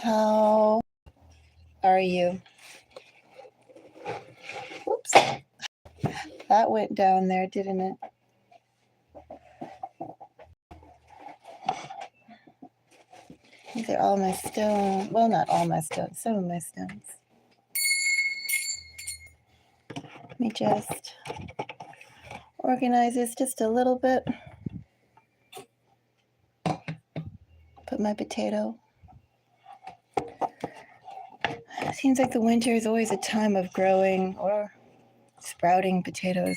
How are you? Whoops. That went down there, didn't it? These are all my stones. Well, not all my stones. Some of my stones. Let me just organize this just a little bit. Put my potato. It seems like the winter is always a time of growing or sprouting potatoes.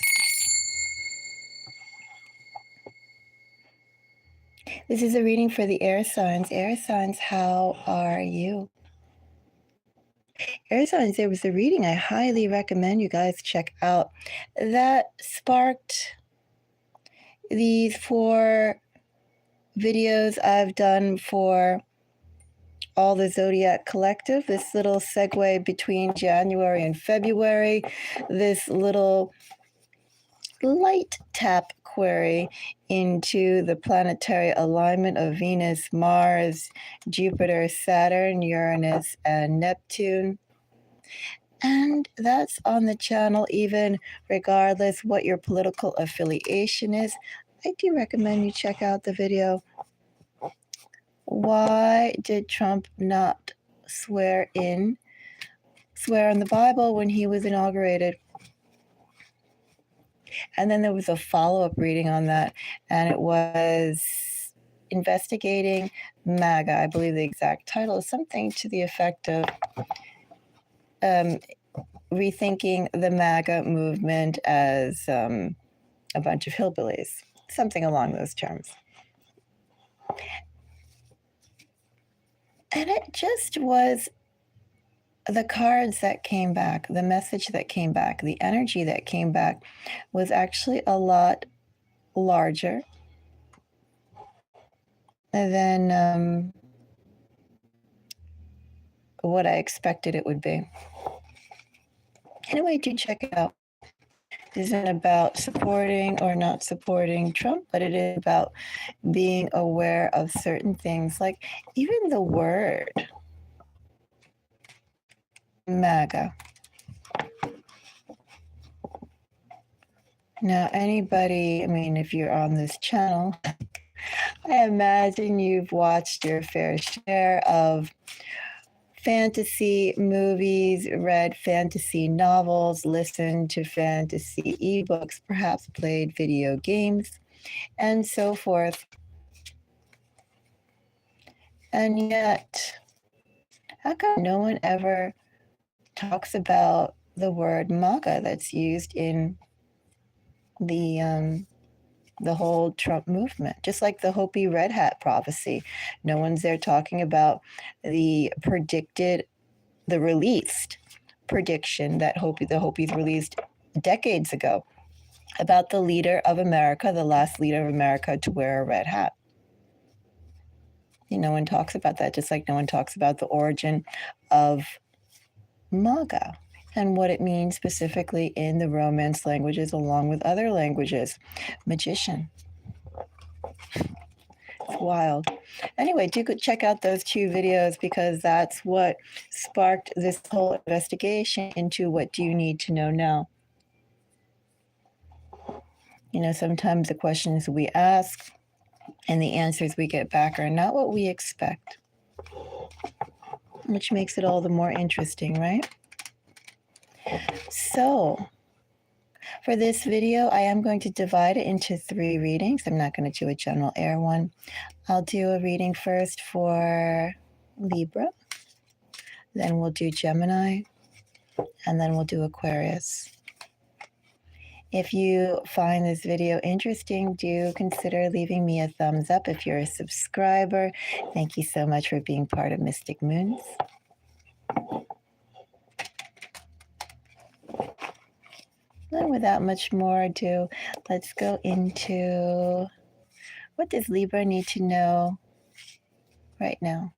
This is a reading for the air signs. Air signs, how are you? Air signs, there was a reading I highly recommend you guys check out that sparked these 4 videos I've done for all the Zodiac Collective, this little segue between January and February, this little light tap query into the planetary alignment of Venus, Mars, Jupiter, Saturn, Uranus, and Neptune. And that's on the channel, even regardless what your political affiliation is. I do recommend you check out the video. Why did Trump not swear on the Bible when he was inaugurated? And then there was a follow-up reading on that, and it was investigating MAGA. I believe the exact title is something to the effect of rethinking the MAGA movement as a bunch of hillbillies, something along those terms. And it just was the cards that came back, the message that came back, the energy that came back was actually a lot larger than what I expected it would be. Anyway, do check it out. This isn't about supporting or not supporting Trump, but it is about being aware of certain things, like even the word MAGA. Now, anybody, I mean, if you're on this channel, I imagine you've watched your fair share of fantasy movies, read fantasy novels, listened to fantasy ebooks, perhaps played video games, and so forth. And yet, how come no one ever talks about the word MAGA that's used in the whole Trump movement, just like the Hopi Red Hat prophecy? No one's there talking about the released prediction that the Hopis released decades ago about the leader of America, the last leader of America to wear a red hat. No one talks about that, just like no one talks about the origin of MAGA and what it means specifically in the Romance languages along with other languages. Magician. It's wild. Anyway, do go check out those 2 videos because that's what sparked this whole investigation into what do you need to know now. Sometimes the questions we ask and the answers we get back are not what we expect, which makes it all the more interesting, right? So, for this video, I am going to divide it into 3 readings. I'm not going to do a general air one. I'll do a reading first for Libra, then we'll do Gemini, and then we'll do Aquarius. If you find this video interesting, do consider leaving me a thumbs up if you're a subscriber. Thank you so much for being part of Mystic Moons. And without much more ado, let's go into what does Libra need to know right now.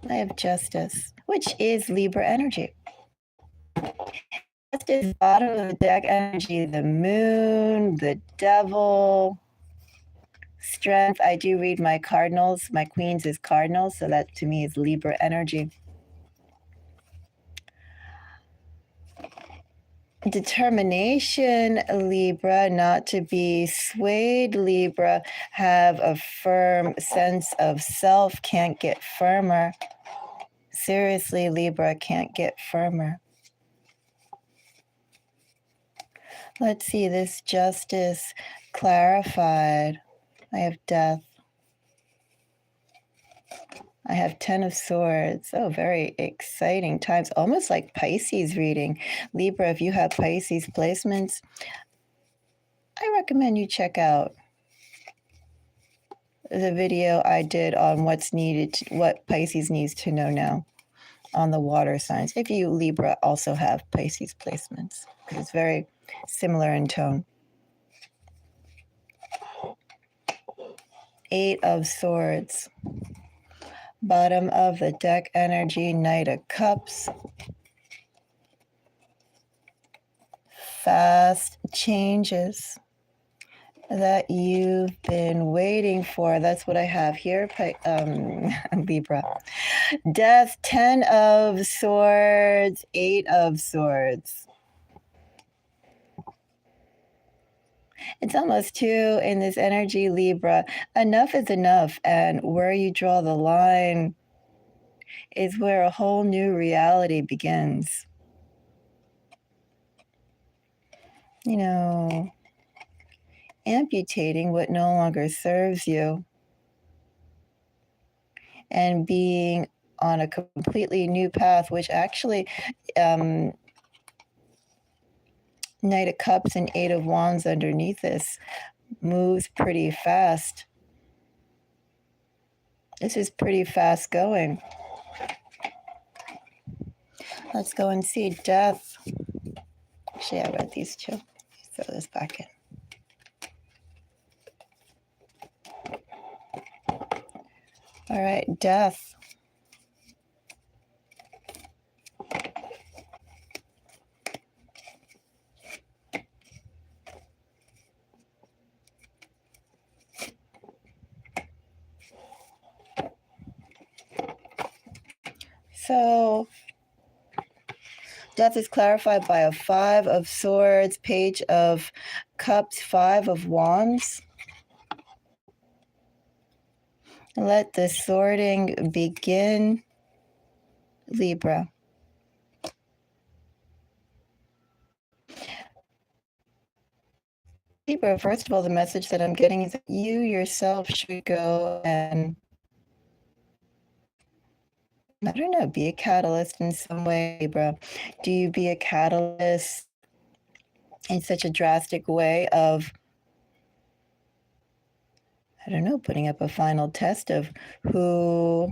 I have Justice, which is Libra energy. Justice, bottom of the deck energy, the moon, the devil, Strength, I do read my cardinals. My queens is cardinals, so that to me is Libra energy. Determination, Libra, not to be swayed, Libra, have a firm sense of self, can't get firmer. Seriously, Libra, can't get firmer. Let's see, this justice clarified. I have death. I have 10 of Swords. Oh, very exciting times. Almost like Pisces reading. Libra, if you have Pisces placements, I recommend you check out the video I did on what's needed, what Pisces needs to know now on the water signs. If you, Libra, also have Pisces placements, because it's very similar in tone. 8 of Swords. Bottom of the deck energy, Knight of Cups. Fast changes that you've been waiting for. That's what I have here, Libra. Death, 10 of Swords, 8 of Swords. It's almost 2 in this energy, Libra. Enough is enough, and where you draw the line is where a whole new reality begins. You know, amputating what no longer serves you and being on a completely new path, which actually Knight of Cups and 8 of Wands underneath this moves pretty fast. This is pretty fast going. Let's go and see Death. Actually, I read these two. Throw this back in. All right, Death. So, Death is clarified by a 5 of Swords, Page of Cups, 5 of Wands. Let the sorting begin, Libra. Libra, first of all, the message that I'm getting is that you yourself should go and, I don't know, be a catalyst in some way, Libra. Do you be a catalyst in such a drastic way of, I don't know, putting up a final test of who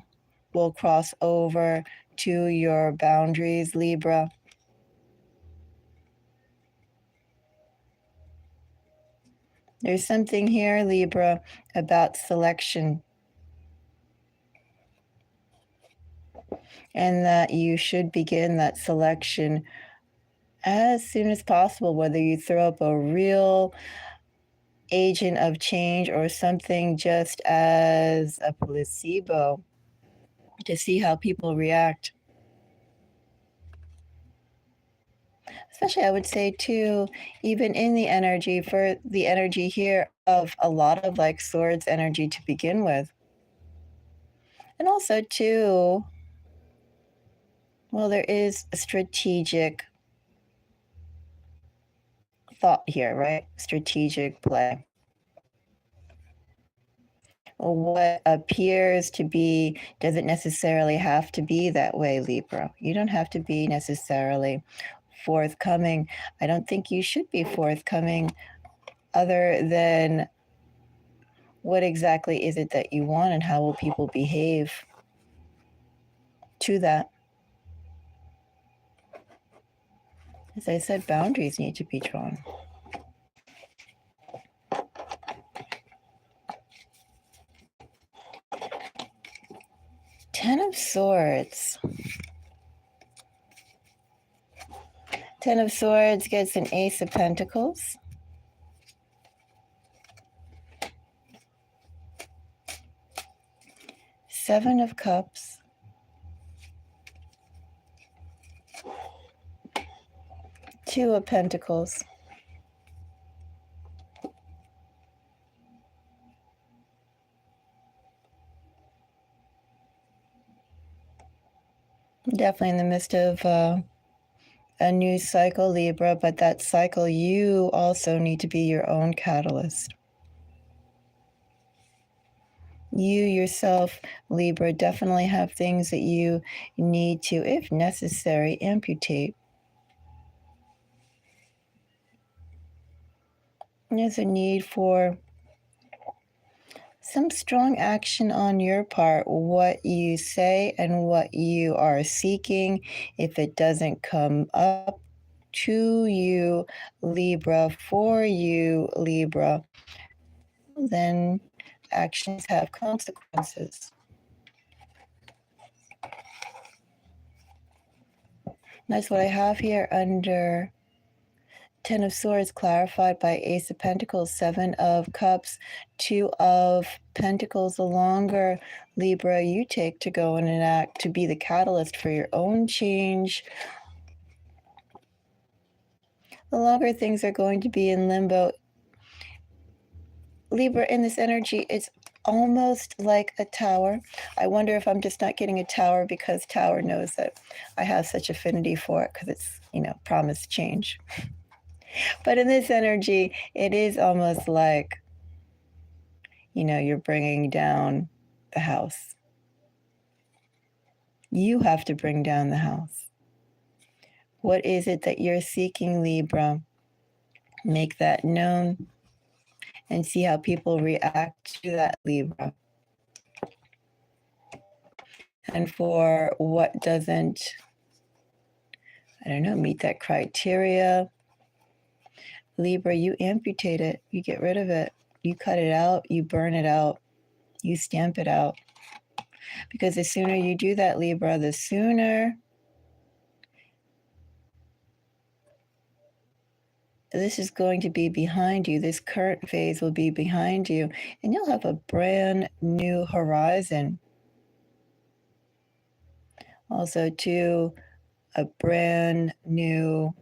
will cross over to your boundaries, Libra? There's something here, Libra, about selection. And that you should begin that selection as soon as possible, whether you throw up a real agent of change or something just as a placebo to see how people react. Especially, I would say, too, even in the energy, for the energy here of a lot of like Swords energy to begin with. And also, too, well, there is a strategic thought here, right? Strategic play. What appears to be doesn't necessarily have to be that way, Libra. You don't have to be necessarily forthcoming. I don't think you should be forthcoming, other than what exactly is it that you want and how will people behave to that. As I said, boundaries need to be drawn. Ten of Swords. 10 of Swords gets an Ace of Pentacles. Seven of Cups, Two of Pentacles, definitely in the midst of a new cycle, Libra, but that cycle, you also need to be your own catalyst. You yourself, Libra, definitely have things that you need to, if necessary, amputate. There's a need for some strong action on your part. What you say and what you are seeking, if it doesn't come up to you, Libra, for you, Libra, then actions have consequences. That's what I have here under Ten of Swords, clarified by Ace of Pentacles, Seven of Cups, Two of Pentacles. The longer, Libra, you take to go in and act, to be the catalyst for your own change, the longer things are going to be in limbo. Libra, in this energy, it's almost like a tower. I wonder if I'm just not getting a tower because Tower knows that I have such affinity for it because it's, promised change. But in this energy, it is almost like, you're bringing down the house. You have to bring down the house. What is it that you're seeking, Libra? Make that known and see how people react to that, Libra. And for what doesn't, meet that criteria, Libra, you amputate it, you get rid of it, you cut it out, you burn it out, you stamp it out. Because the sooner you do that, Libra, the sooner this is going to be behind you. This current phase will be behind you, and you'll have a brand new horizon. Also, too, a brand new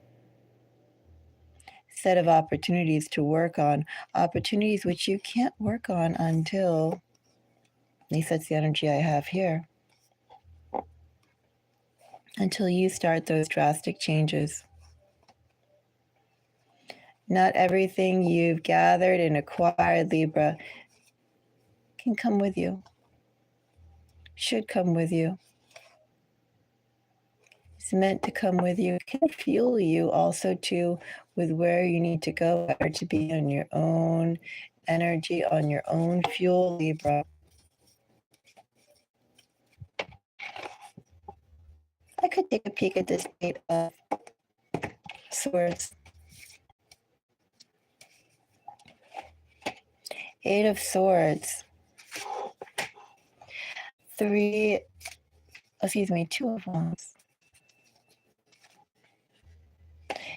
set of opportunities to work on, opportunities which you can't work on until, at least that's the energy I have here, until you start those drastic changes. Not everything you've gathered and acquired, Libra, can come with you, should come with you. It's meant to come with you. It can fuel you also too with where you need to go, or to be on your own energy, on your own fuel, Libra. I could take a peek at this Eight of Swords. Eight of Swords. Two of Wands.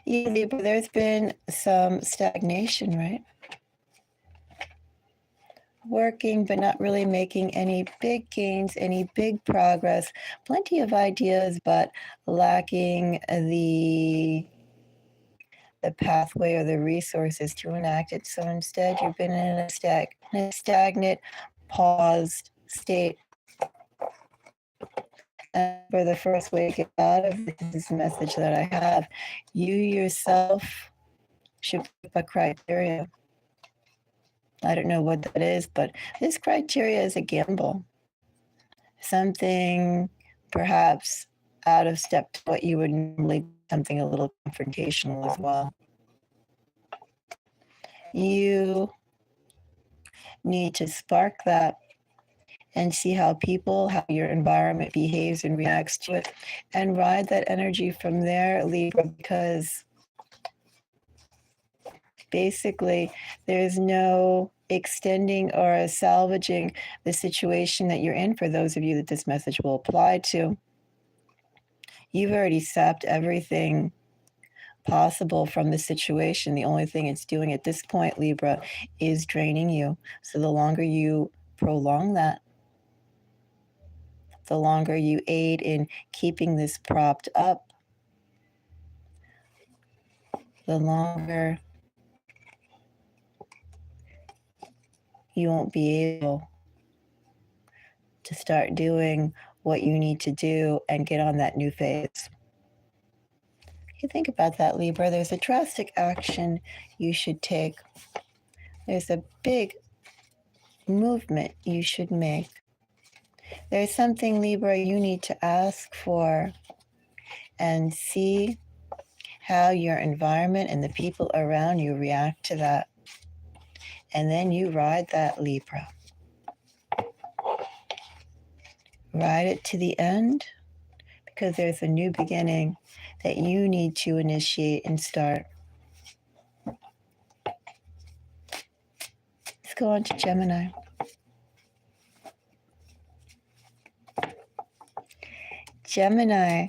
Yeah, Libra, there's been some stagnation, right? Working, but not really making any big gains, any big progress. Plenty of ideas, but lacking the pathway or the resources to enact it. So instead, you've been in a stagnant, paused state. And for the first way to get out of this message that I have, you yourself should pick a criteria. I don't know what that is, but this criteria is a gamble. Something perhaps out of step to what you would normally do, something a little confrontational as well. You need to spark that and see how your environment behaves and reacts to it, and ride that energy from there, Libra, because basically there's no extending or salvaging the situation that you're in. For those of you that this message will apply to, you've already sapped everything possible from the situation. The only thing it's doing at this point, Libra, is draining you. So the longer you prolong that, the longer you aid in keeping this propped up, the longer you won't be able to start doing what you need to do and get on that new phase. You think about that, Libra. There's a drastic action you should take. There's a big movement you should make. There's something, Libra, you need to ask for and see how your environment and the people around you react to that. And then you ride that, Libra. Ride it to the end, because there's a new beginning that you need to initiate and start. Let's go on to Gemini. Gemini.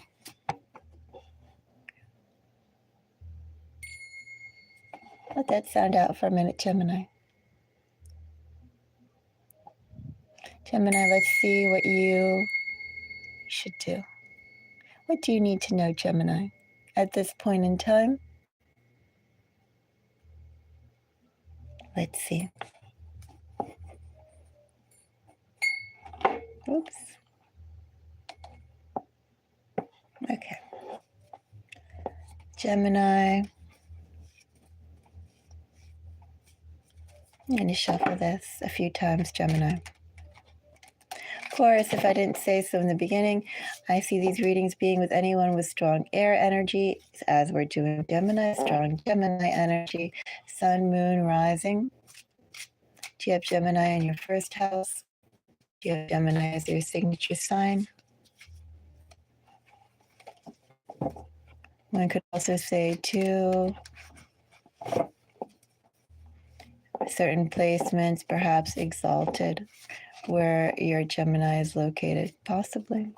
Let that sound out for a minute, Gemini. Gemini, let's see what you should do. What do you need to know, Gemini, at this point in time? Let's see. Oops. Okay. Gemini. I'm going to shuffle this a few times, Gemini. Of course, if I didn't say so in the beginning, I see these readings being with anyone with strong air energy, as we're doing Gemini, strong Gemini energy, sun, moon, rising. Do you have Gemini in your first house? Do you have Gemini as your signature sign? One could also say, too, certain placements, perhaps exalted, where your Gemini is located. Possibly.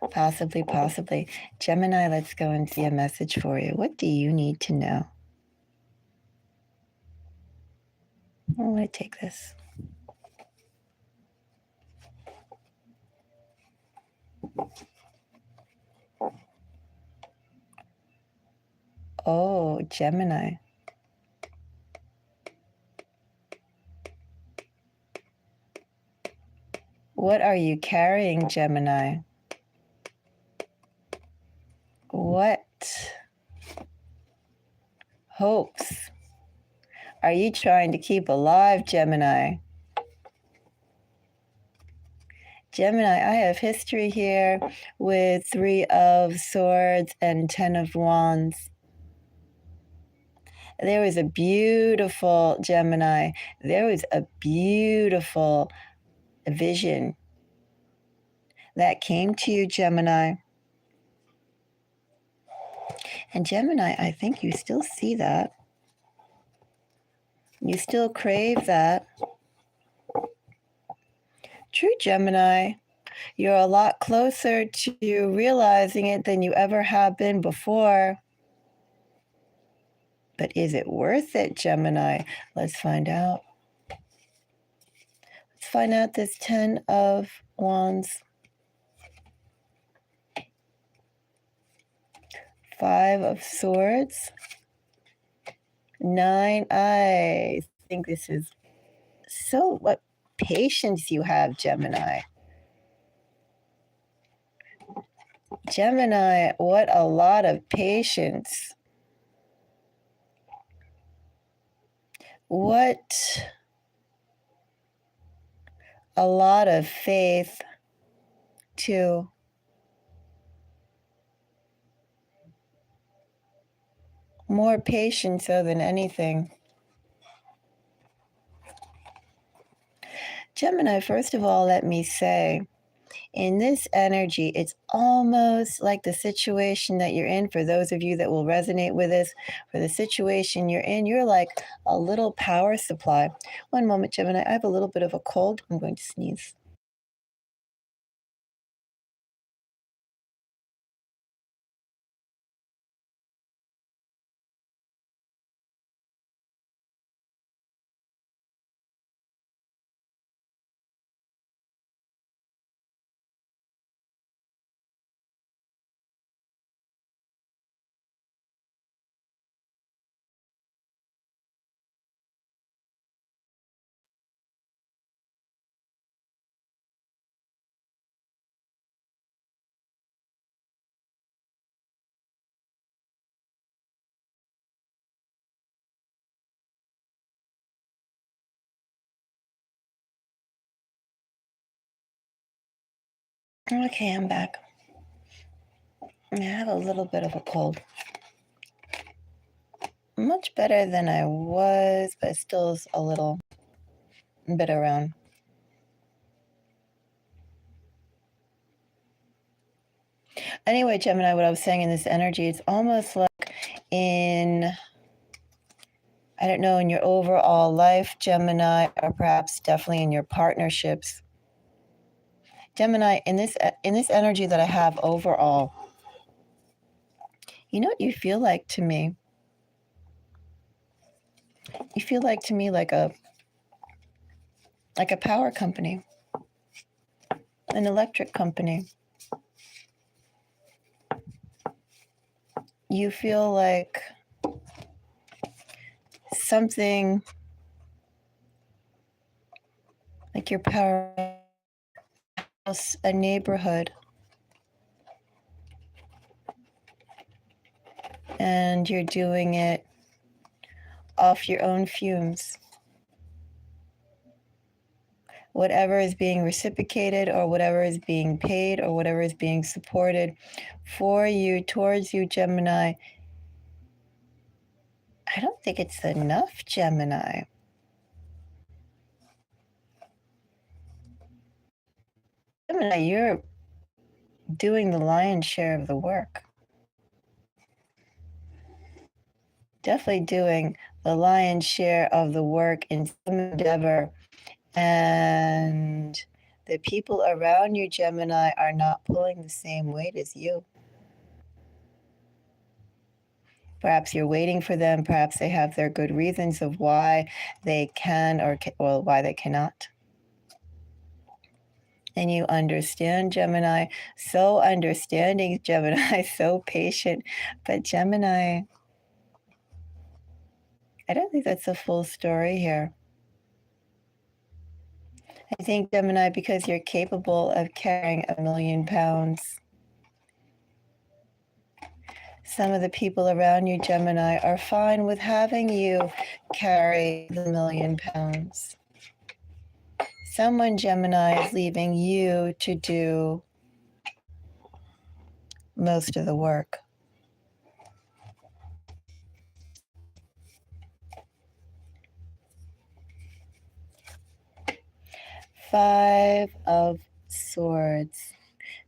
Possibly. Gemini, let's go and see a message for you. What do you need to know? I'm going to take this. Oh, Gemini. What are you carrying, Gemini? What hopes are you trying to keep alive, Gemini? Gemini, I have history here with 3 of Swords and 10 of Wands. There was a beautiful, Gemini, there was a beautiful vision that came to you, Gemini. And Gemini, I think you still see that. You still crave that. True, Gemini, you're a lot closer to realizing it than you ever have been before. But is it worth it, Gemini? Let's find out. Let's find out this 10 of Wands. 5 of Swords. 9. I think this is so what patience you have, Gemini. Gemini, what a lot of patience. What a lot of faith, too. More patience, so than anything. Gemini, first of all, let me say, in this energy, it's almost like the situation that you're in. For those of you that will resonate with this, for the situation you're in, you're like a little power supply. One moment, Gemini. I have a little bit of a cold. I'm going to sneeze. Okay, I'm back. I have a little bit of a cold. Much better than I was, but still a little bit around. Anyway, Gemini, what I was saying in this energy, it's almost like in, I don't know, in your overall life, Gemini, or perhaps definitely in your partnerships. Gemini, in this energy that I have overall, you know what you feel like to me? You feel like to me like a power company, an electric company. You feel like something like your power house, a neighborhood, and you're doing it off your own fumes. Whatever is being reciprocated, or whatever is being paid, or whatever is being supported for you, towards you, Gemini, I don't think it's enough, Gemini. Gemini, you're doing the lion's share of the work. Definitely doing the lion's share of the work in some endeavor. And the people around you, Gemini, are not pulling the same weight as you. Perhaps you're waiting for them. Perhaps they have their good reasons of why they can or why they cannot. And you understand, Gemini, so understanding, Gemini, so patient. But Gemini, I don't think that's the full story here. I think, Gemini, because you're capable of carrying 1,000,000 pounds, some of the people around you, Gemini, are fine with having you carry the 1,000,000 pounds. Someone, Gemini, is leaving you to do most of the work. Five of Swords.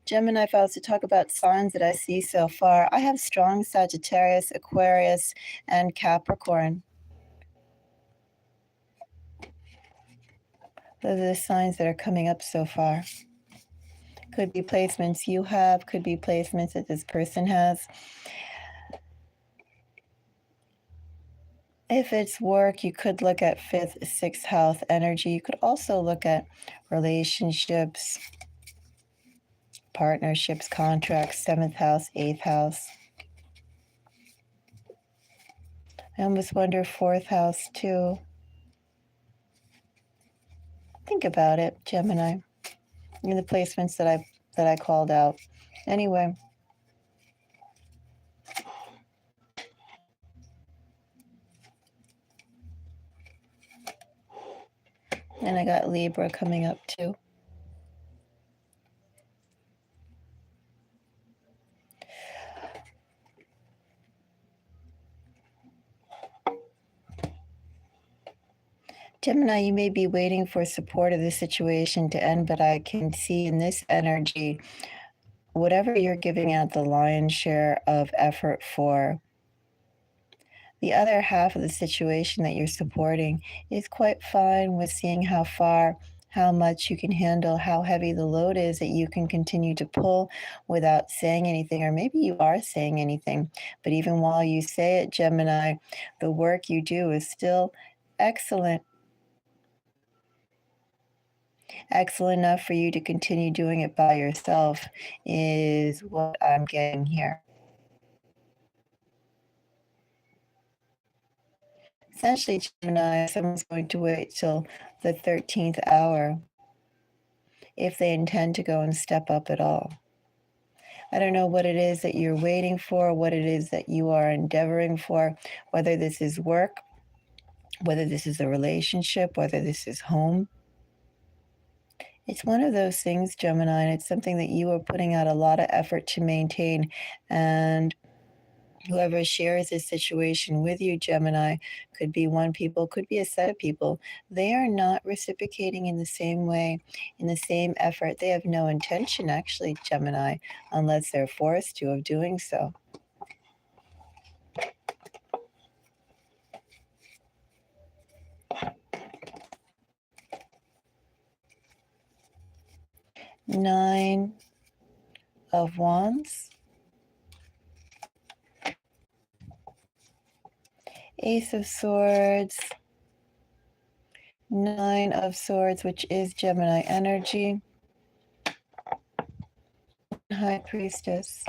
Gemini, if I was to talk about signs that I see so far, I have strong Sagittarius, Aquarius, and Capricorn. Those are the signs that are coming up so far. Could be placements you have, could be placements that this person has. If it's work, you could look at 5th, 6th house energy. You could also look at relationships, partnerships, contracts, 7th house, 8th house. I almost wonder 4th house too. Think about it, Gemini, in the placements that I called out. Anyway. And I got Libra coming up too. Gemini, you may be waiting for support of the situation to end, but I can see in this energy, whatever you're giving out the lion's share of effort for, the other half of the situation that you're supporting is quite fine with seeing how far, how much you can handle, how heavy the load is that you can continue to pull without saying anything, or maybe you are saying anything. But even while you say it, Gemini, the work you do is still excellent. Excellent enough for you to continue doing it by yourself is what I'm getting here. Essentially, Gemini, someone's going to wait till the 13th hour if they intend to go and step up at all. I don't know what it is that you're waiting for, what it is that you are endeavoring for, whether this is work, whether this is a relationship, whether this is home. It's one of those things, Gemini, and it's something that you are putting out a lot of effort to maintain. And whoever shares this situation with you, Gemini, could be one people, could be a set of people. They are not reciprocating in the same way, in the same effort. They have no intention, actually, Gemini, unless they're forced to, of doing so. Nine of Wands. Ace of Swords. Nine of Swords, which is Gemini energy. High Priestess.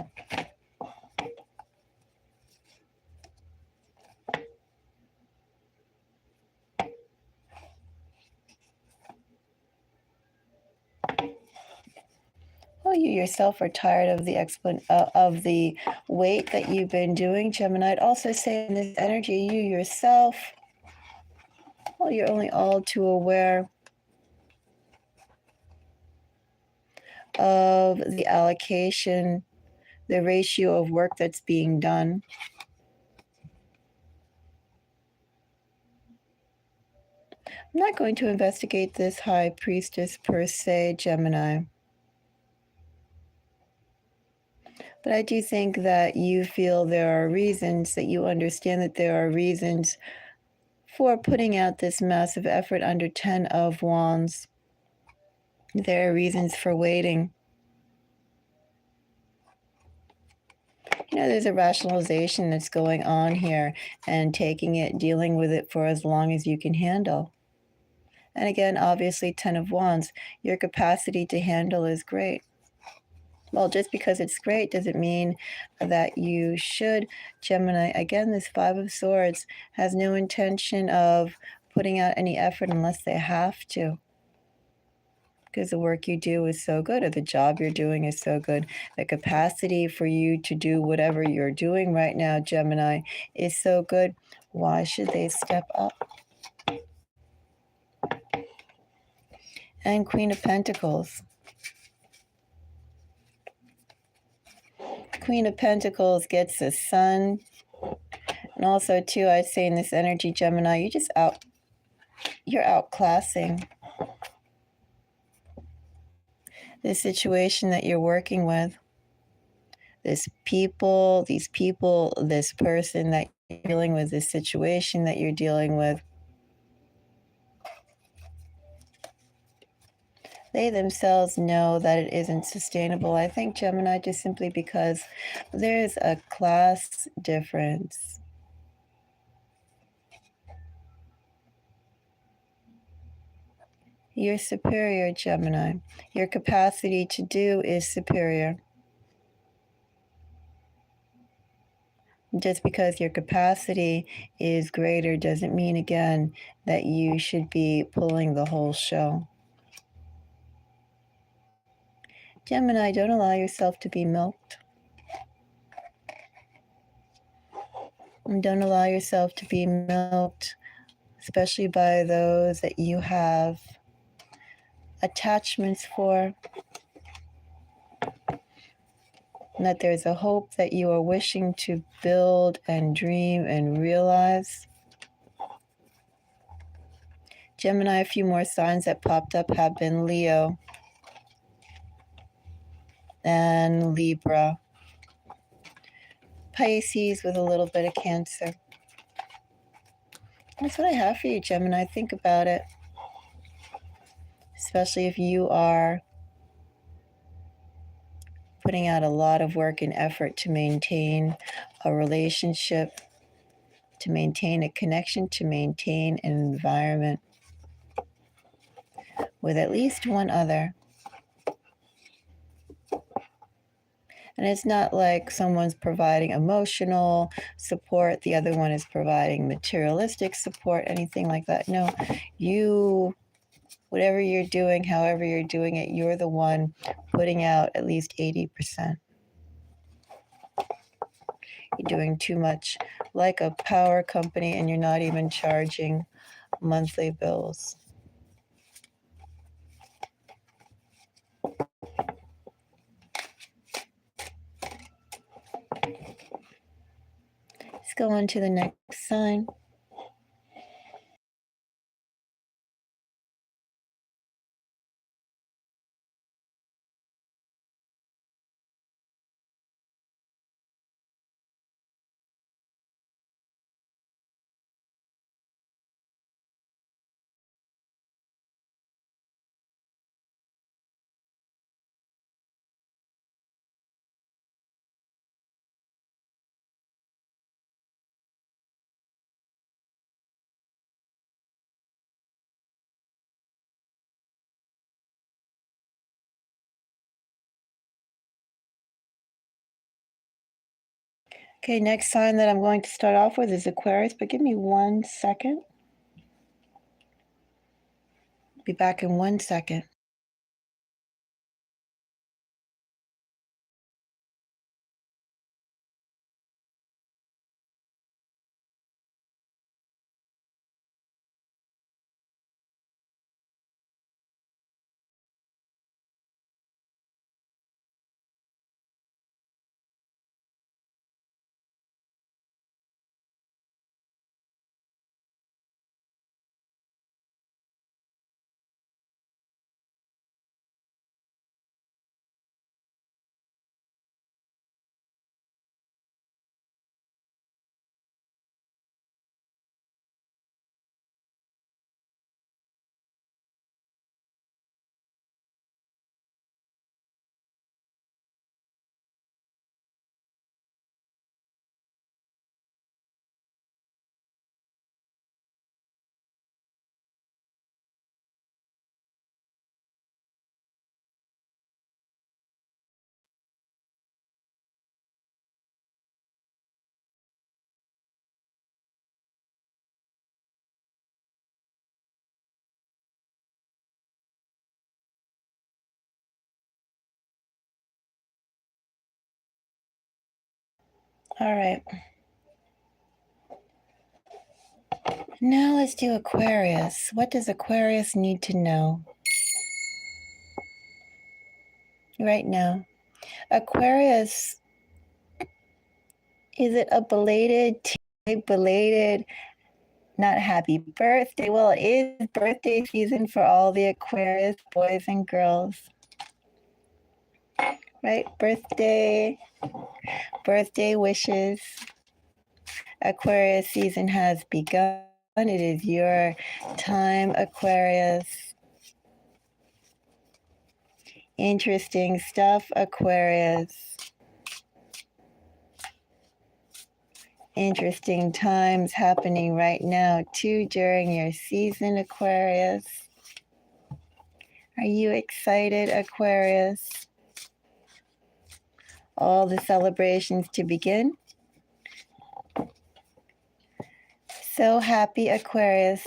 Well, you yourself are tired of the weight that you've been doing, Gemini. I'd also say in this energy, you yourself, well, you're only all too aware of the allocation, the ratio of work that's being done. I'm not going to investigate this High Priestess per se, Gemini. But I do think that you feel there are reasons, that you understand that there are reasons for putting out this massive effort under 10 of Wands. There are reasons for waiting. You know, there's a rationalization that's going on here, and taking it, dealing with it for as long as you can handle. And again, obviously, 10 of Wands, your capacity to handle is great. Well, just because it's great doesn't mean that you should. Gemini, again, this Five of Swords has no intention of putting out any effort unless they have to, because the work you do is so good, or the job you're doing is so good. The capacity for you to do whatever you're doing right now, Gemini, is so good. Why should they step up? And Queen of Pentacles. Queen of Pentacles gets the Sun. And also, too, I'd say in this energy, Gemini, you're outclassing the situation that you're working with. These people, this person that you're dealing with, this situation that you're dealing with, they themselves know that it isn't sustainable. I think, Gemini, just simply because there's a class difference. You're superior, Gemini. Your capacity to do is superior. Just because your capacity is greater doesn't mean, again, that you should be pulling the whole show. Gemini, don't allow yourself to be milked. And don't allow yourself to be milked, especially by those that you have attachments for. And that there's a hope that you are wishing to build and dream and realize. Gemini, a few more signs that popped up have been Leo and Libra. Pisces with a little bit of Cancer. That's what I have for you, Gemini. Think about it. Especially if you are putting out a lot of work and effort to maintain a relationship, to maintain a connection, to maintain an environment with at least one other. And it's not like someone's providing emotional support, the other one is providing materialistic support, anything like that. No, whatever you're doing, however you're doing it, you're the one putting out at least 80%. You're doing too much like a power company, and you're not even charging monthly bills. go on to the next sign. Okay, next sign that I'm going to start off with is Aquarius, but give me 1 second. Be back in 1 second. All right. Now let's do Aquarius. What does Aquarius need to know right now? Aquarius, is it a belated, not happy birthday? Well, it is birthday season for all the Aquarius boys and girls, right? Birthday wishes. Aquarius season has begun. It is your time, Aquarius. Interesting stuff, Aquarius. Interesting times happening right now, too, during your season, Aquarius. Are you excited, Aquarius? All the celebrations to begin. So happy, Aquarius,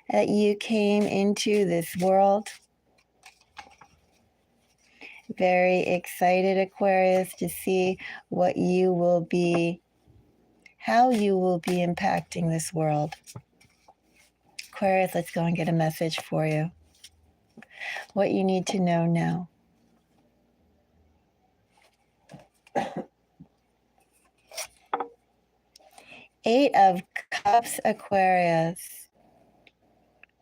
that you came into this world. Very excited, Aquarius, to see how you will be impacting this world. Aquarius, let's go and get a message for you. What you need to know now. Eight of Cups, Aquarius.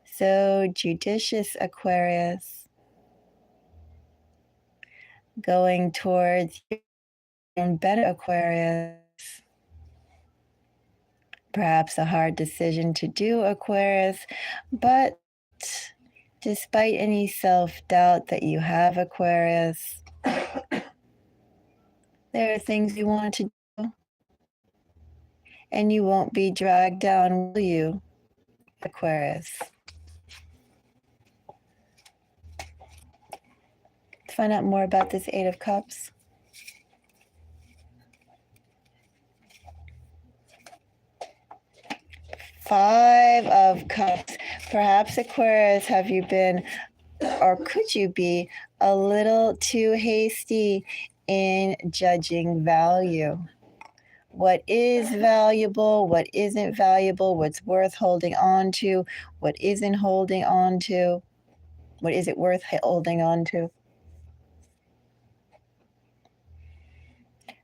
So judicious, Aquarius. Going towards your better, Aquarius. Perhaps a hard decision to do, Aquarius, but despite any self-doubt that you have, Aquarius, there are things you want to do, and you won't be dragged down, will you, Aquarius? Let's find out more about this Eight of Cups. Five of Cups. Perhaps, Aquarius, have you been, or could you be, a little too hasty in judging value? What is valuable, what isn't valuable, what's worth holding on to, what isn't holding on to, what is it worth holding on to?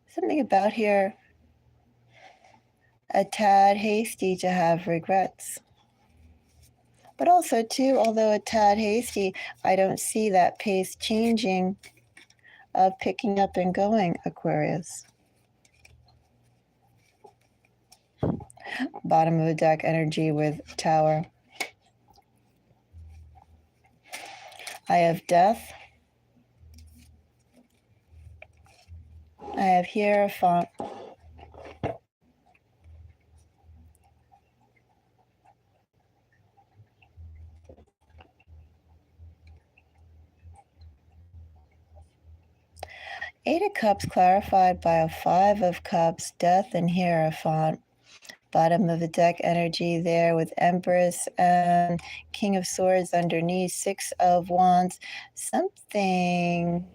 Something about here, a tad hasty to have regrets. But also, too, although a tad hasty, I don't see that pace changing of picking up and going, Aquarius. Bottom of the deck energy with Tower. I have Death. I have Hierophant. Eight of Cups clarified by a Five of Cups, Death and Hierophant. Bottom of the deck energy there with Empress and King of Swords underneath, Six of Wands. Something,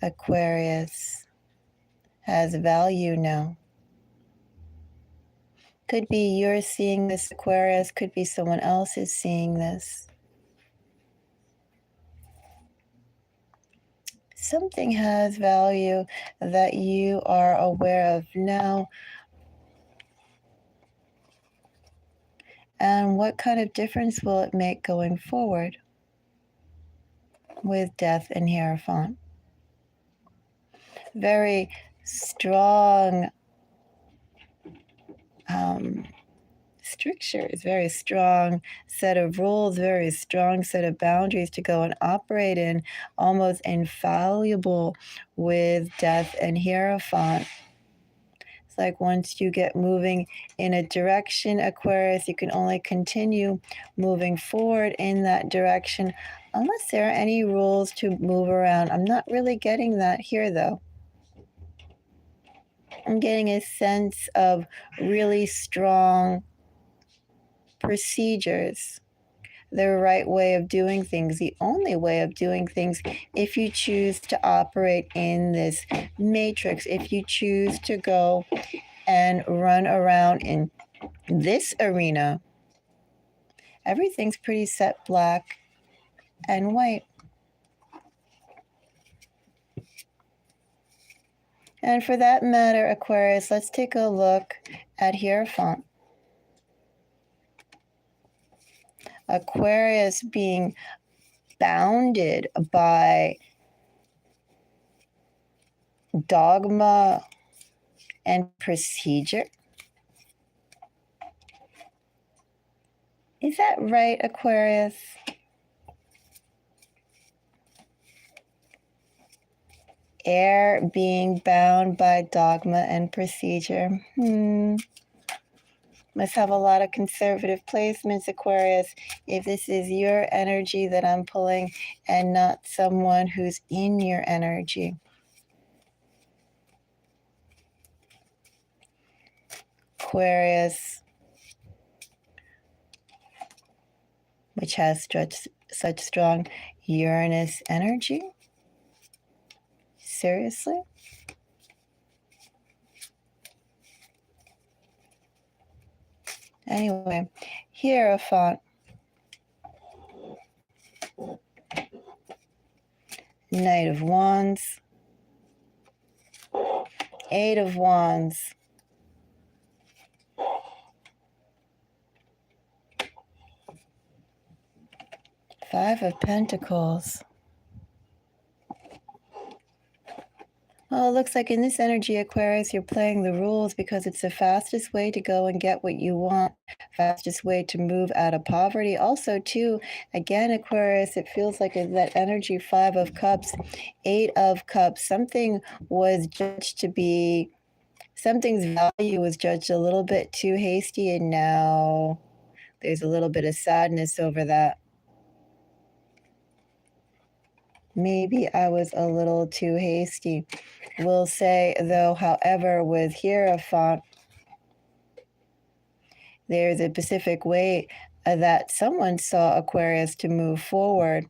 Aquarius, has value now. Could be you're seeing this, Aquarius. Could be someone else is seeing this. Something has value that you are aware of now. And what kind of difference will it make going forward with Death and Hierophant? Very strong strictures, very strong set of rules, very strong set of boundaries to go and operate in, almost infallible with Death and Hierophant. It's like once you get moving in a direction, Aquarius, you can only continue moving forward in that direction unless there are any rules to move around. I'm not really getting that here, though. I'm getting a sense of really strong procedures, the right way of doing things, the only way of doing things if you choose to operate in this matrix, if you choose to go and run around in this arena. Everything's pretty set black and white. And for that matter, Aquarius, let's take a look at Hierophant. Aquarius being bounded by dogma and procedure. Is that right, Aquarius? Air being bound by dogma and procedure. Must have a lot of conservative placements, Aquarius, if this is your energy that I'm pulling and not someone who's in your energy. Aquarius, which has such strong Uranus energy. Seriously? Anyway, Hierophant. Knight of Wands. Eight of Wands. Five of Pentacles. Well, it looks like in this energy, Aquarius, you're playing the rules because it's the fastest way to go and get what you want, fastest way to move out of poverty. Also, too, again, Aquarius, it feels like that energy, Five of Cups, Eight of Cups, something was judged to be, something's value was judged a little bit too hasty, and now there's a little bit of sadness over that. Maybe I was a little too hasty. We'll say, though, however, with Hierophant, there's a specific way that someone saw Aquarius to move forward.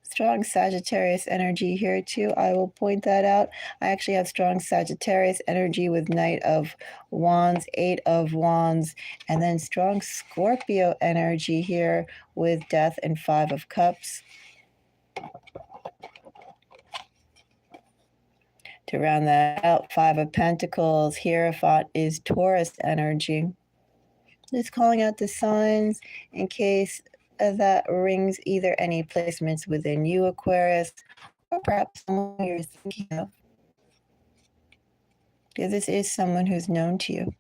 Strong Sagittarius energy here, too. I will point that out. I actually have strong Sagittarius energy with Knight of Wands, Eight of Wands, and then strong Scorpio energy here with Death and Five of Cups. To round that out, 5 of Pentacles, Hierophant is Taurus energy. Just calling out the signs in case that rings either any placements within you, Aquarius, or perhaps someone you're thinking of. Because this is someone who's known to you.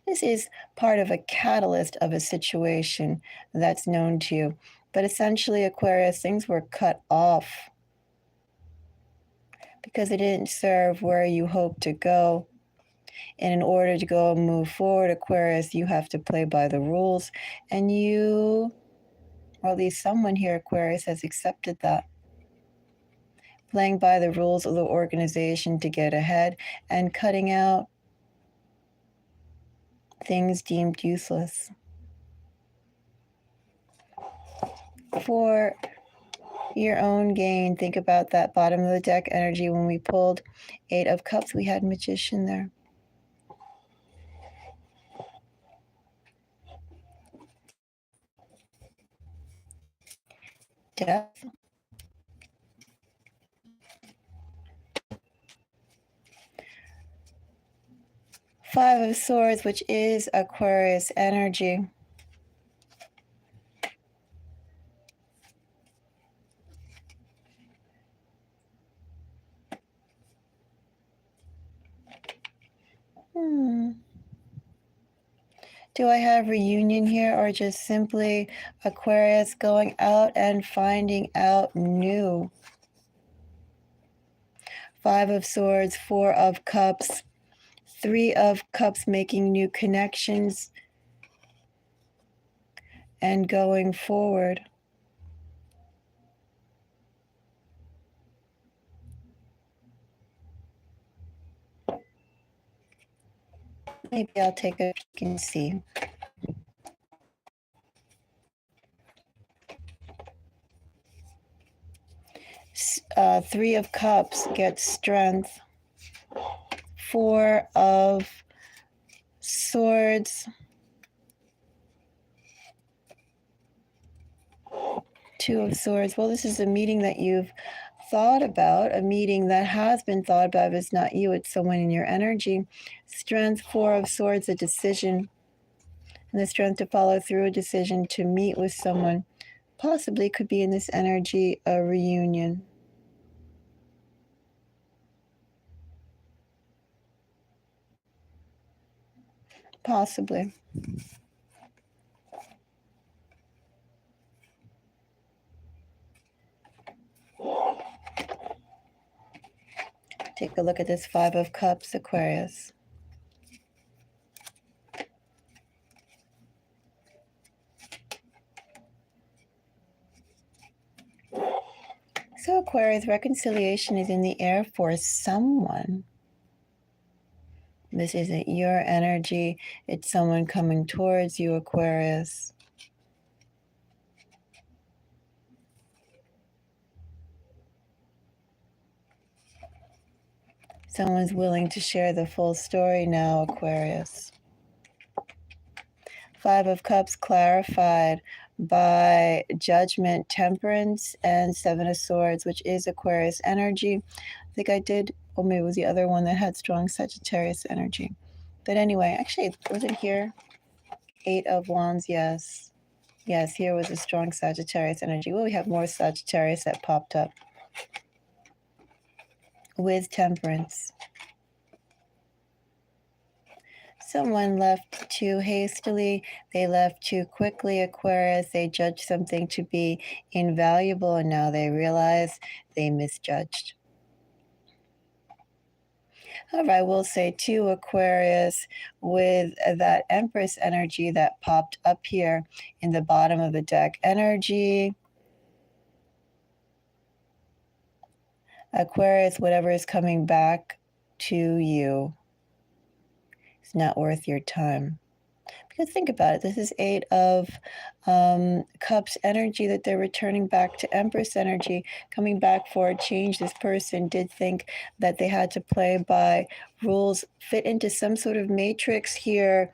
This is part of a catalyst of a situation that's known to you. But essentially, Aquarius, things were cut off because it didn't serve where you hoped to go. And in order to go and move forward, Aquarius, you have to play by the rules. And you, or at least someone here, Aquarius, has accepted that. Playing by the rules of the organization to get ahead and cutting out things deemed useless. For your own gain, think about that bottom of the deck energy. When we pulled 8 of Cups, we had Magician there. Death. Five of Swords, which is Aquarius energy. Do I have reunion here, or just simply Aquarius going out and finding out new? 5 of Swords, 4 of Cups, 3 of Cups, making new connections and going forward. Maybe I'll take a peek and see. Three of Cups gets strength. 4 of Swords. 2 of Swords. Well, this is a meeting that you've thought about, a meeting that has been thought about. It's not you, it's someone in your energy. Strength, 4 of Swords, a decision. And the strength to follow through, a decision to meet with someone. Possibly could be in this energy a reunion. Possibly. Take a look at this 5 of Cups, Aquarius. So Aquarius, reconciliation is in the air for someone. This isn't your energy. It's someone coming towards you, Aquarius. Someone's willing to share the full story now, Aquarius. 5 of Cups clarified by Judgment, Temperance, and 7 of Swords, which is Aquarius energy. I think I did, or maybe it was the other one that had strong Sagittarius energy. But anyway, actually, was it here? 8 of Wands, yes. Yes, here was a strong Sagittarius energy. Well, we have more Sagittarius that popped up. With Temperance. Someone left too hastily. They left too quickly, Aquarius. They judged something to be invaluable, and now they realize they misjudged. However, I will say too, Aquarius, with that Empress energy that popped up here in the bottom of the deck energy, Aquarius, whatever is coming back to you, it's not worth your time. Because think about it, this is 8 of Cups energy that they're returning back to Empress energy, coming back for a change. This person did think that they had to play by rules, fit into some sort of matrix here,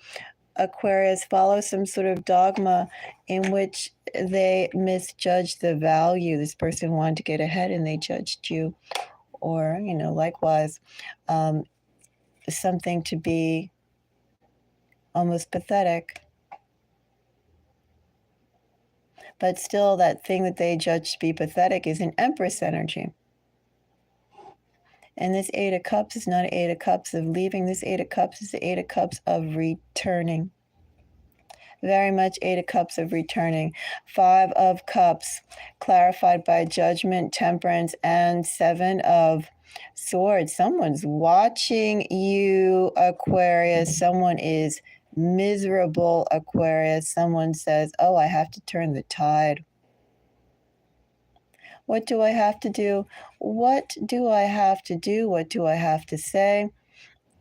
Aquarius, follow some sort of dogma in which they misjudged the value. This person wanted to get ahead and they judged you or, likewise, something to be almost pathetic. But still, that thing that they judge to be pathetic is an Empress energy. And this Eight of Cups is not an Eight of Cups of leaving. This Eight of Cups is the Eight of Cups of returning. Very much Eight of Cups of returning. Five of Cups, clarified by Judgment, Temperance, and Seven of Swords. Someone's watching you, Aquarius. Someone is miserable, Aquarius. Someone says, oh, I have to turn the tide. What do I have to do? What do I have to do? What do I have to say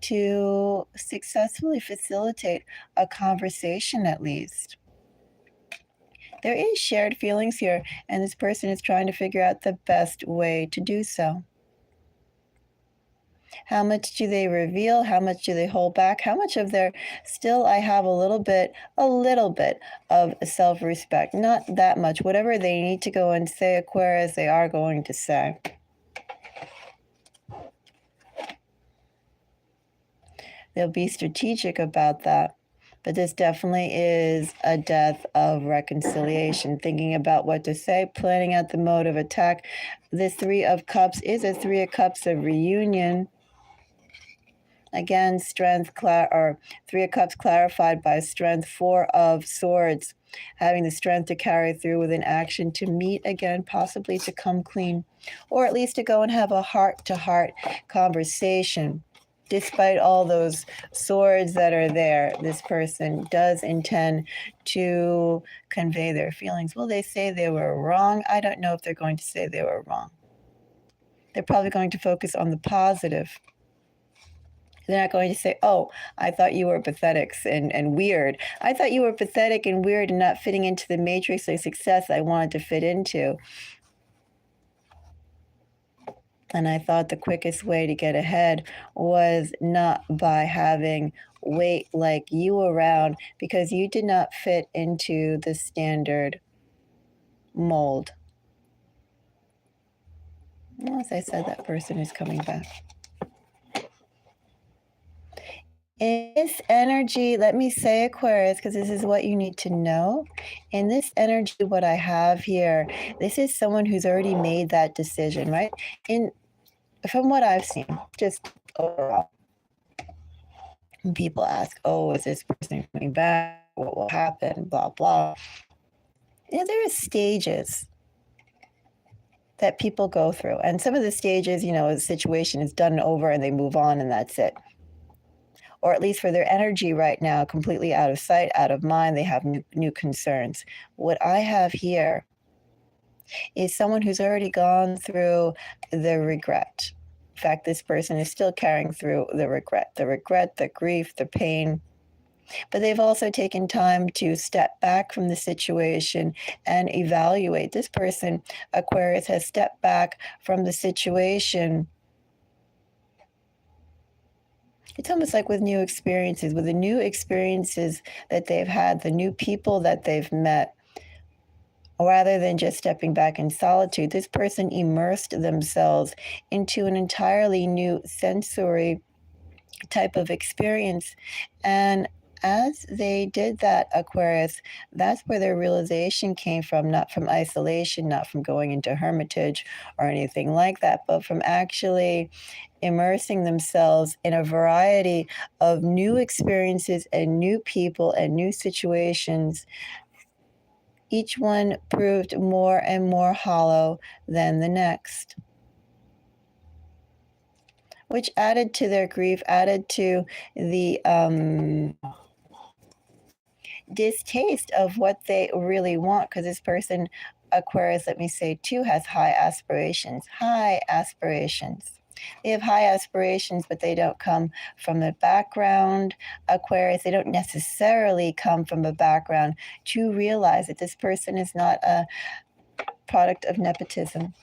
to successfully facilitate a conversation, at least? There is shared feelings here, and this person is trying to figure out the best way to do so. How much do they reveal? How much do they hold back? How much of their still I have a little bit of self-respect? Not that much. Whatever they need to go and say, Aquarius, they are going to say. They'll be strategic about that. But this definitely is a death of reconciliation, thinking about what to say, planning out the mode of attack. This Three of Cups is a Three of Cups of reunion. Again, strength, Three of Cups clarified by strength. Four of Swords, having the strength to carry through with an action, to meet again, possibly to come clean, or at least to go and have a heart-to-heart conversation. Despite all those swords that are there, this person does intend to convey their feelings. Will they say they were wrong? I don't know if they're going to say they were wrong. They're probably going to focus on the positive. They're not going to say, oh, I thought you were pathetic and weird. I thought you were pathetic and weird and not fitting into the matrix of success I wanted to fit into. And I thought the quickest way to get ahead was not by having weight like you around, because you did not fit into the standard mold. Well, as I said, that person is coming back. In this energy, let me say, Aquarius, because this is what you need to know. In this energy, what I have here, this is someone who's already made that decision, right? From what I've seen, just overall, when people ask, oh, is this person coming back? What will happen? Blah, blah. There are stages that people go through. And some of the stages, the situation is done over and they move on and that's it. Or at least for their energy right now, completely out of sight, out of mind, they have new concerns. What I have here is someone who's already gone through the regret. In fact, this person is still carrying through the regret, the grief, the pain. But they've also taken time to step back from the situation and evaluate. This person, Aquarius, has stepped back from the situation. It's almost like with new experiences, with the new experiences that they've had, the new people that they've met. Rather than just stepping back in solitude, this person immersed themselves into an entirely new sensory type of experience. And as they did that, Aquarius, that's where their realization came from, not from isolation, not from going into hermitage or anything like that, but from actually immersing themselves in a variety of new experiences and new people and new situations. Each one proved more and more hollow than the next, which added to their grief, added to the distaste of what they really want, because this person, Aquarius, let me say too, has high aspirations. They have high aspirations, but they don't come from a background, Aquarius, they don't necessarily come from a background to realize that this person is not a product of nepotism.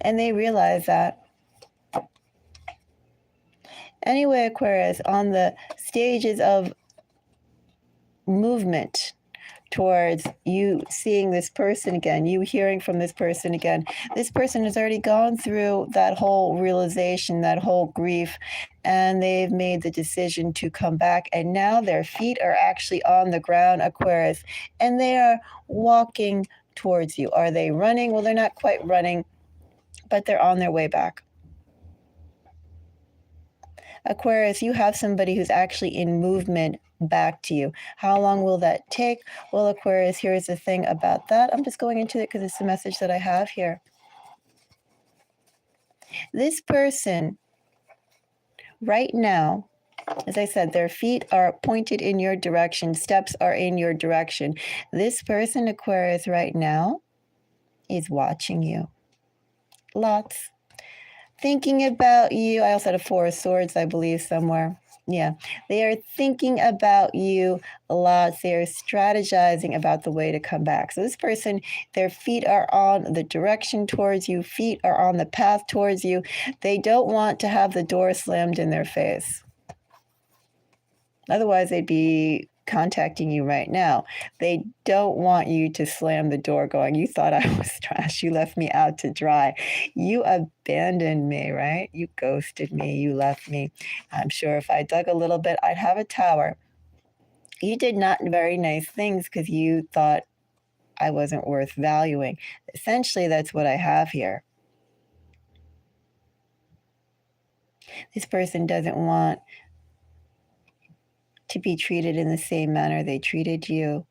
And they realize that. Anyway, Aquarius, on the stages of movement towards you seeing this person again, you hearing from this person again. This person has already gone through that whole realization, that whole grief, and they've made the decision to come back. And now their feet are actually on the ground, Aquarius, and they are walking towards you. Are they running? Well, they're not quite running, but they're on their way back. Aquarius, you have somebody who's actually in movement back to you. How long will that take? Well, Aquarius, here's the thing about that. I'm just going into it because it's the message that I have here. This person right now, as I said, their feet are pointed in your direction. Steps are in your direction. This person, Aquarius, right now is watching you. Lots. Thinking about you. I also had a Four of Swords, I believe, somewhere. Yeah, they are thinking about you a lot. They are strategizing about the way to come back. So this person, their feet are on the direction towards you. Feet are on the path towards you. They don't want to have the door slammed in their face. Otherwise, they'd be contacting you right now. They don't want you to slam the door going, you thought I was trash. You left me out to dry. You abandoned me, right? You ghosted me. You left me. I'm sure if I dug a little bit, I'd have a tower. You did not very nice things because you thought I wasn't worth valuing. Essentially, that's what I have here. This person doesn't want to be treated in the same manner they treated you,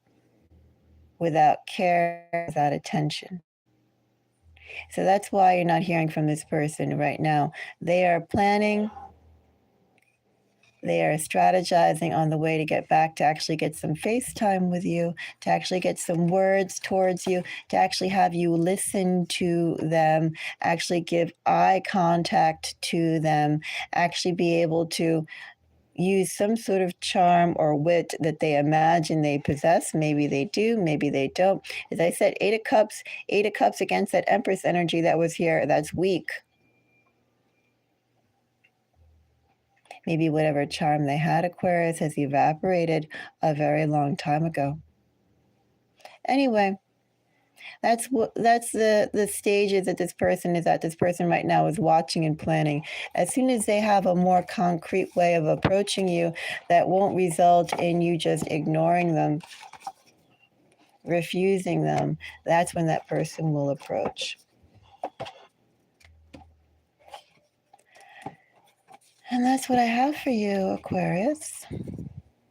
without care, without attention. So that's why you're not hearing from this person right now. They are planning, they are strategizing on the way to get back, to actually get some FaceTime with you, to actually get some words towards you, to actually have you listen to them, actually give eye contact to them, actually be able to use some sort of charm or wit that they imagine they possess. Maybe they do, maybe they don't. As I said, Eight of Cups against that Empress energy that was here, that's weak. Maybe whatever charm they had, Aquarius, has evaporated a very long time ago. Anyway, that's the stages that this person is at. This person right now is watching and planning. As soon as they have a more concrete way of approaching you that won't result in you just ignoring them, refusing them, that's when that person will approach. And that's what I have for you, Aquarius.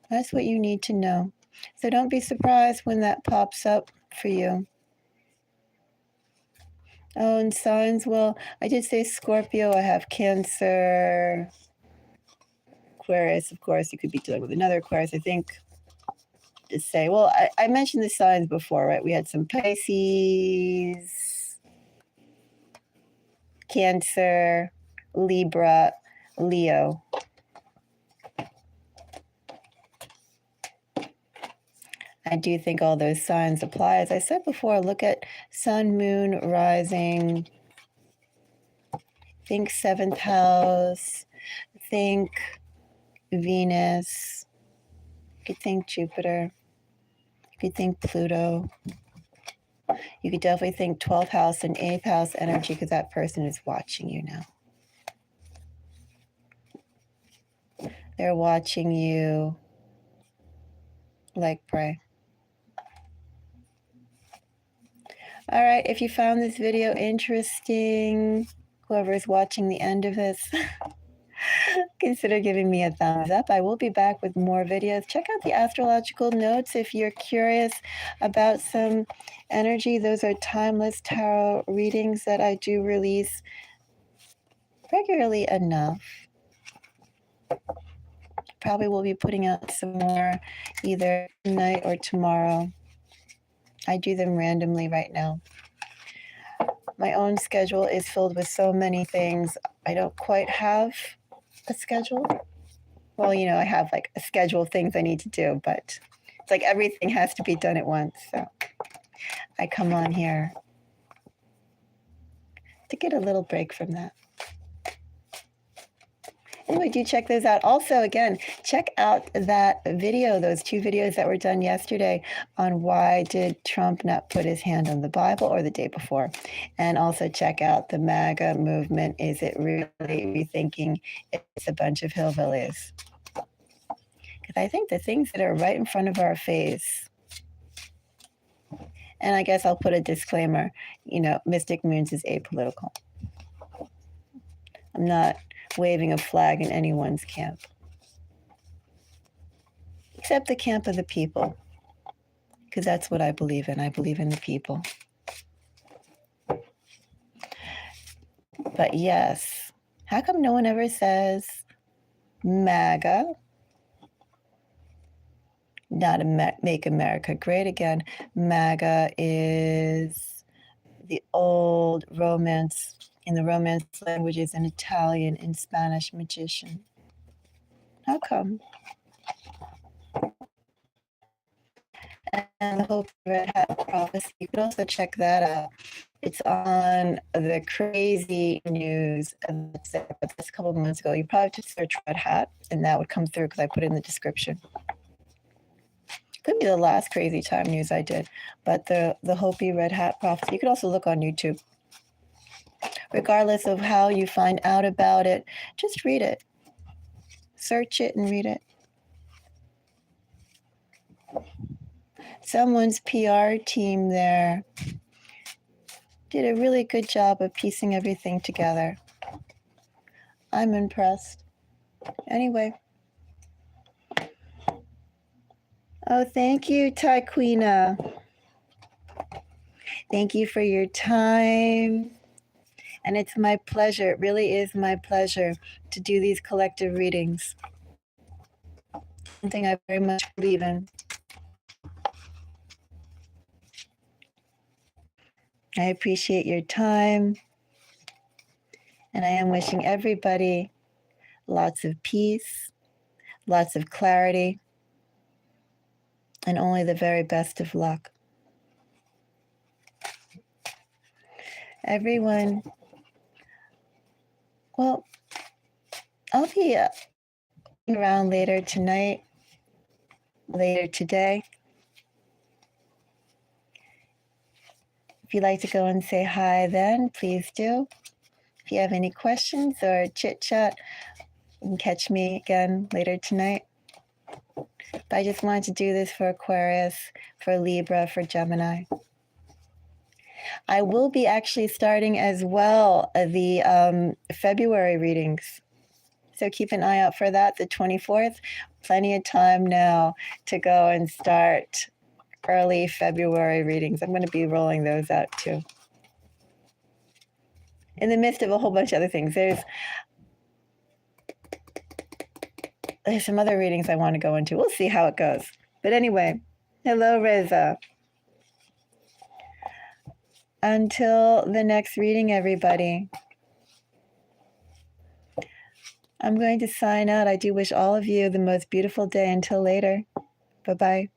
That's what you need to know. So don't be surprised when that pops up for you. Oh, and signs, well, I did say Scorpio, I have Cancer, Aquarius. Of course, you could be dealing with another Aquarius, I think. To say, well, I mentioned the signs before, right? We had some Pisces, Cancer, Libra, Leo. I do think all those signs apply. As I said before, look at Sun, Moon, Rising. Think 7th house. Think Venus. You could think Jupiter. You could think Pluto. You could definitely think 12th house and 8th house energy because that person is watching you now. They're watching you like prey. All right, if you found this video interesting, whoever is watching the end of this, consider giving me a thumbs up. I will be back with more videos. Check out the astrological notes if you're curious about some energy. Those are timeless tarot readings that I do release regularly enough. Probably will be putting out some more either tonight or tomorrow. I do them randomly right now. My own schedule is filled with so many things. I don't quite have a schedule. Well, you know, I have like a schedule of things I need to do, but it's like everything has to be done at once. So I come on here to get a little break from that. Anyway, do check those out. Also, again, check out that video, those 2 videos that were done yesterday on why did Trump not put his hand on the Bible, or the day before. And also check out the MAGA movement. Is it really rethinking it's a bunch of hillbillies? Because I think the things that are right in front of our face, and I guess I'll put a disclaimer, Mystic Moons is apolitical. I'm not waving a flag in anyone's camp, except the camp of the people, because that's what I believe in. I believe in the people. But yes, how come no one ever says MAGA? Not Make America Great Again. MAGA is the old romance, in the Romance languages, an Italian and Spanish magician. How come? And the Hope Red Hat Prophecy, you can also check that out. It's on the crazy news, and that's a couple of months ago. You probably just search Red Hat, and that would come through because I put it in the description. Could be the last crazy time news I did, but the Hopi Red Hat Prophecy. You could also look on YouTube. Regardless of how you find out about it, just read it. Search it and read it. Someone's PR team there did a really good job of piecing everything together. I'm impressed. Anyway. Oh, thank you, Taquina. Thank you for your time. And it's my pleasure, it really is my pleasure to do these collective readings. Something I very much believe in. I appreciate your time. And I am wishing everybody lots of peace, lots of clarity, and only the very best of luck. Everyone, well, I'll be around later tonight, later today. If you'd like to go and say hi then, please do. If you have any questions or chit chat, you can catch me again later tonight. But I just wanted to do this for Aquarius, for Libra, for Gemini. I will be actually starting as well the February readings. So keep an eye out for that, the 24th. Plenty of time now to go and start early February readings. I'm going to be rolling those out too. In the midst of a whole bunch of other things. There's some other readings I want to go into. We'll see how it goes. But anyway, hello, Reza. Until the next reading, everybody. I'm going to sign out. I do wish all of you the most beautiful day. Until later. Bye-bye.